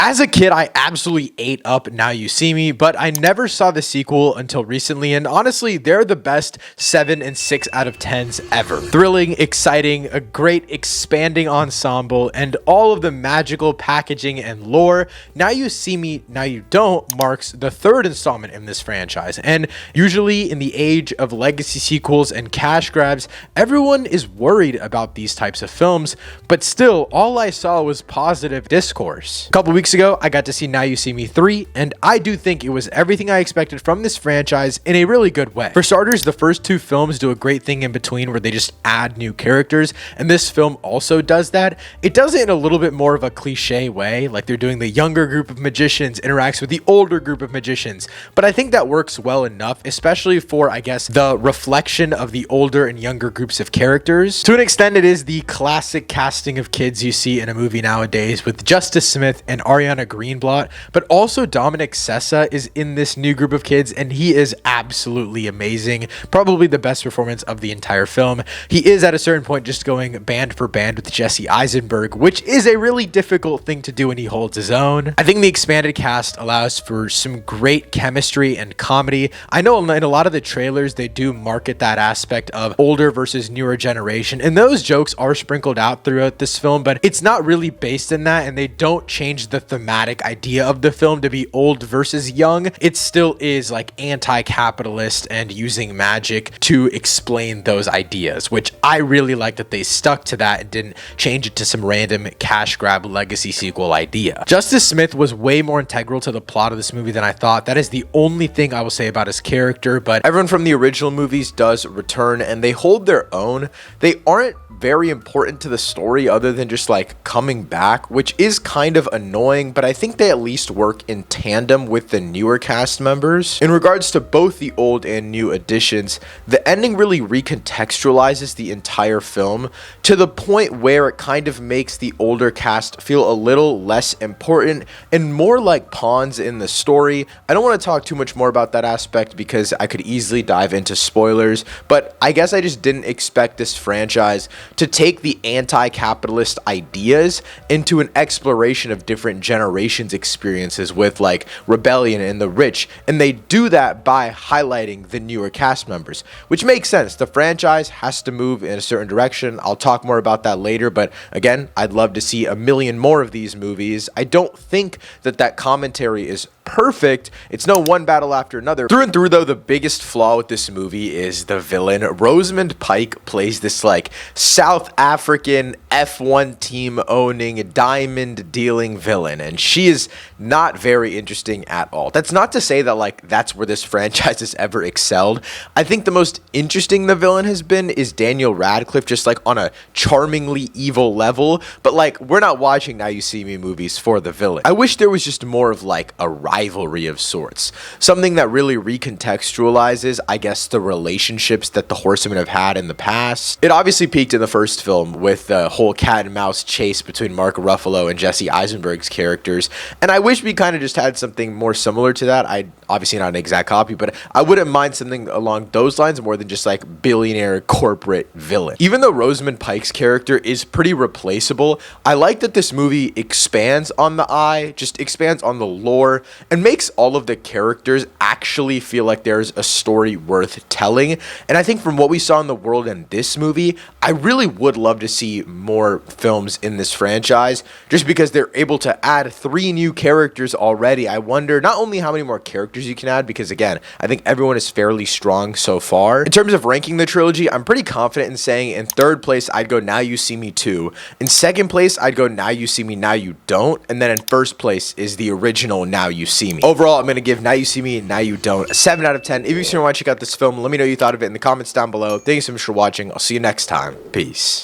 As a kid, I absolutely ate up Now You See Me, but I never saw the sequel until recently, and honestly, they're the best 7 and 6 out of 10s ever. Thrilling, exciting, a great expanding ensemble, and all of the magical packaging and lore. Now You See Me, Now You Don't marks the third installment in this franchise, and usually in the age of legacy sequels and cash grabs, everyone is worried about these types of films, but still, all I saw was positive discourse. A couple weeks ago, I got to see Now You See Me 3, and I do think it was everything I expected from this franchise in a really good way. For starters, the first two films do a great thing in between where they just add new characters, and this film also does that. It does it in a little bit more of a cliche way, like they're doing the younger group of magicians interacts with the older group of magicians, but I think that works well enough, especially for, I guess, the reflection of the older and younger groups of characters. To an extent, it is the classic casting of kids you see in a movie nowadays with Justice Smith and Ariana Greenblatt, but also Dominic Sessa is in this new group of kids, and he is absolutely amazing. Probably the best performance of the entire film. He is at a certain point just going band for band with Jesse Eisenberg, which is a really difficult thing to do when he holds his own. I think the expanded cast allows for some great chemistry and comedy. I know in a lot of the trailers, they do market that aspect of older versus newer generation, and those jokes are sprinkled out throughout this film, but it's not really based in that, and they don't change the thematic idea of the film to be old versus young. It still is like anti-capitalist and using magic to explain those ideas, which I really like that they stuck to that and didn't change it to some random cash grab legacy sequel idea. Justice Smith was way more integral to the plot of this movie than I thought. That is the only thing I will say about his character, but everyone from the original movies does return and they hold their own. They aren't very important to the story other than just like coming back, which is kind of annoying, but I think they at least work in tandem with the newer cast members. In regards to both the old and new additions, the ending really recontextualizes the entire film to the point where it kind of makes the older cast feel a little less important and more like pawns in the story. I don't want to talk too much more about that aspect because I could easily dive into spoilers, but I guess I just didn't expect this franchise to take the anti-capitalist ideas into an exploration of different generations' experiences with like rebellion and the rich, and they do that by highlighting the newer cast members, which makes sense. The franchise has to move in a certain direction. I'll talk more about that later, but again, I'd love to see a million more of these movies. I don't think that commentary is perfect. It's no one battle after another. Through and through, though, the biggest flaw with this movie is the villain. Rosamund Pike plays this like South African F1 team owning, diamond dealing villain, and she is not very interesting at all. That's not to say that like that's where this franchise has ever excelled. I think the most interesting the villain has been is Daniel Radcliffe, just like on a charmingly evil level, but like we're not watching Now You See Me movies for the villain. I wish there was just more of like a rivalry of sorts, something that really recontextualizes, I guess, the relationships that the Horsemen have had in the past. It obviously peaked in the first film with the whole cat and mouse chase between Mark Ruffalo and Jesse Eisenberg's characters, and I wish we kind of just had something more similar to that. I obviously not an exact copy, but I wouldn't mind something along those lines more than just like billionaire corporate villain. Even though Rosamund Pike's character is pretty replaceable, I like that this movie expands on the eye, just expands on the lore, and makes all of the characters actually feel like there's a story worth telling. And I think from what we saw in the world in this movie, I really would love to see more films in this franchise, just because they're able to add 3 new characters already. I wonder not only how many more characters you can add, because again, I think everyone is fairly strong so far. In terms of ranking the trilogy, I'm pretty confident in saying in third place, I'd go Now You See Me 2. In second place, I'd go Now You See Me, Now You Don't. And then in first place is the original Now You See Me. Overall, I'm going to give Now You See Me, Now You Don't a 7 out of 10. If you want to check out this film, let me know what you thought of it in the comments down below. Thank you so much for watching. I'll see you next time. Peace.